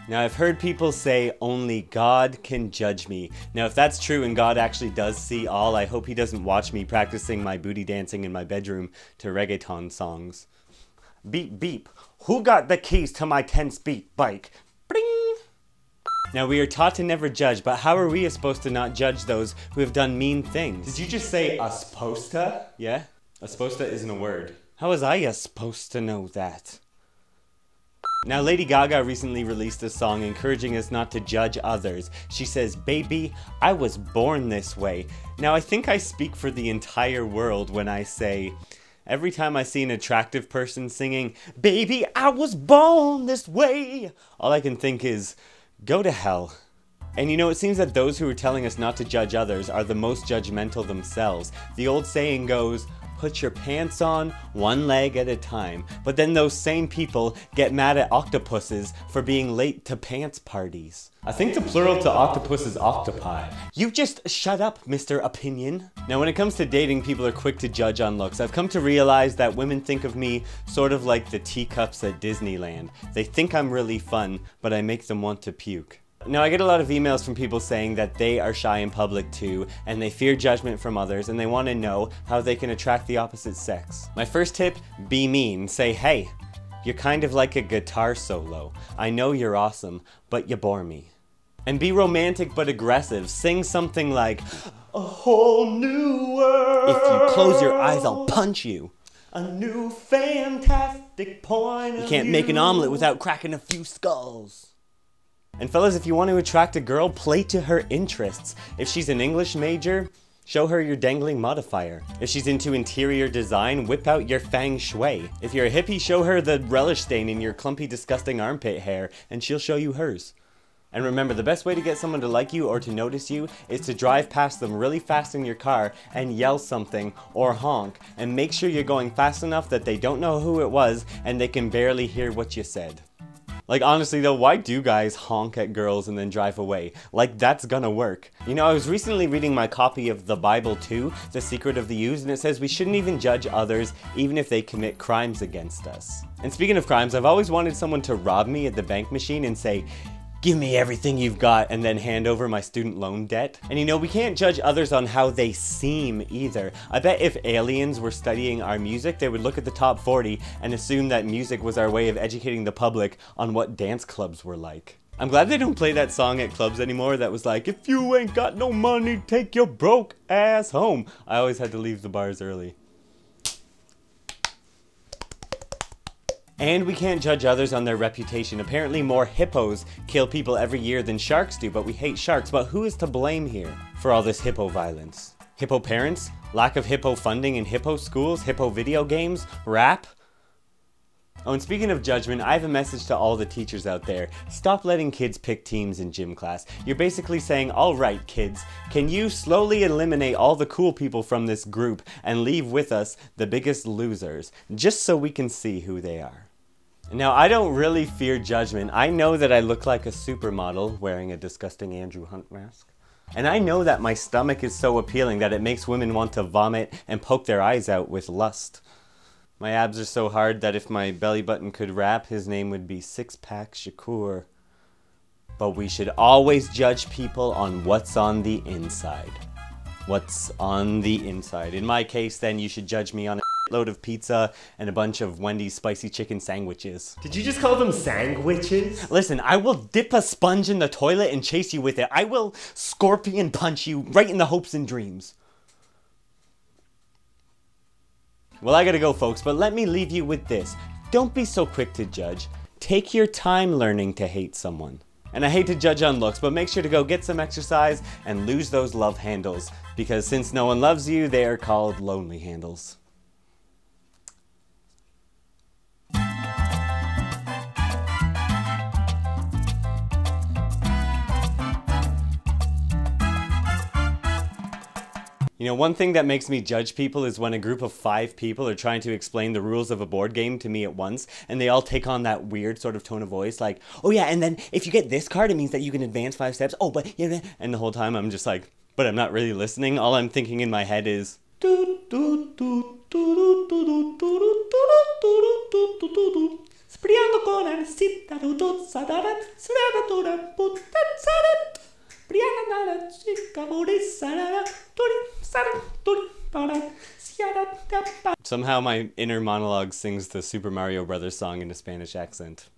Now, I've heard people say only God can judge me. Now, if that's true and God actually does see all, I hope he doesn't watch me practicing my booty dancing in my bedroom to reggaeton songs. Beep, beep. Who got the keys to my 10-speed bike? Bling! Now, we are taught to never judge, but how are we supposed to not judge those who have done mean things? Did you just say supposed to? Yeah? Supposed to isn't a word. How was I supposed to know that? Now, Lady Gaga recently released a song encouraging us not to judge others. She says, "Baby, I was born this way." Now, I think I speak for the entire world when I say, every time I see an attractive person singing, "Baby, I was born this way," all I can think is, go to hell. And you know, it seems that those who are telling us not to judge others are the most judgmental themselves. The old saying goes, put your pants on one leg at a time. But then those same people get mad at octopuses for being late to pants parties. I think the plural to octopus is octopi. You just shut up, Mr. Opinion. Now, when it comes to dating, people are quick to judge on looks. I've come to realize that women think of me sort of like the teacups at Disneyland. They think I'm really fun, but I make them want to puke. Now, I get a lot of emails from people saying that they are shy in public too, and they fear judgment from others, and they want to know how they can attract the opposite sex. My first tip, be mean. Say, hey, you're kind of like a guitar solo. I know you're awesome, but you bore me. And be romantic but aggressive. Sing something like, a whole new world. If you close your eyes, I'll punch you. A new fantastic point of view. You can't make an omelet without cracking a few skulls. And fellas, if you want to attract a girl, play to her interests. If she's an English major, show her your dangling modifier. If she's into interior design, whip out your feng shui. If you're a hippie, show her the relish stain in your clumpy, disgusting armpit hair, and she'll show you hers. And remember, the best way to get someone to like you or to notice you is to drive past them really fast in your car and yell something or honk, and make sure you're going fast enough that they don't know who it was and they can barely hear what you said. Like, honestly though, why do guys honk at girls and then drive away? Like, that's gonna work. You know, I was recently reading my copy of the Bible 2, The Secret of the Use, and it says we shouldn't even judge others even if they commit crimes against us. And speaking of crimes, I've always wanted someone to rob me at the bank machine and say, "Give me everything you've got," and then hand over my student loan debt. And you know, we can't judge others on how they seem either. I bet if aliens were studying our music, they would look at the top 40 and assume that music was our way of educating the public on what dance clubs were like. I'm glad they don't play that song at clubs anymore that was like, "If you ain't got no money, take your broke ass home." I always had to leave the bars early. And we can't judge others on their reputation. Apparently more hippos kill people every year than sharks do, but we hate sharks. But who is to blame here for all this hippo violence? Hippo parents? Lack of hippo funding in hippo schools? Hippo video games? Rap? Oh, and speaking of judgment, I have a message to all the teachers out there. Stop letting kids pick teams in gym class. You're basically saying, all right, kids, can you slowly eliminate all the cool people from this group and leave with us the biggest losers, just so we can see who they are. Now, I don't really fear judgment. I know that I look like a supermodel wearing a disgusting Andrew Hunt mask. And I know that my stomach is so appealing that it makes women want to vomit and poke their eyes out with lust. My abs are so hard that if my belly button could rap, his name would be Six Pack Shakur. But we should always judge people on what's on the inside. What's on the inside. In my case, then, you should judge me on a load of pizza and a bunch of Wendy's spicy chicken sandwiches. Did you just call them sandwiches? Listen, I will dip a sponge in the toilet and chase you with it. I will scorpion punch you right in the hopes and dreams. Well, I gotta go, folks, but let me leave you with this. Don't be so quick to judge. Take your time learning to hate someone. And I hate to judge on looks, but make sure to go get some exercise and lose those love handles. Because since no one loves you, they are called lonely handles. You know, one thing that makes me judge people is when a group of 5 people are trying to explain the rules of a board game to me at once, and they all take on that weird sort of tone of voice, like, "Oh yeah, and then if you get this card, it means that you can advance 5 steps. Oh, but yeah," and the whole time I'm just like, but I'm not really listening. All I'm thinking in my head is, Somehow my inner monologue sings the Super Mario Brothers song in a Spanish accent.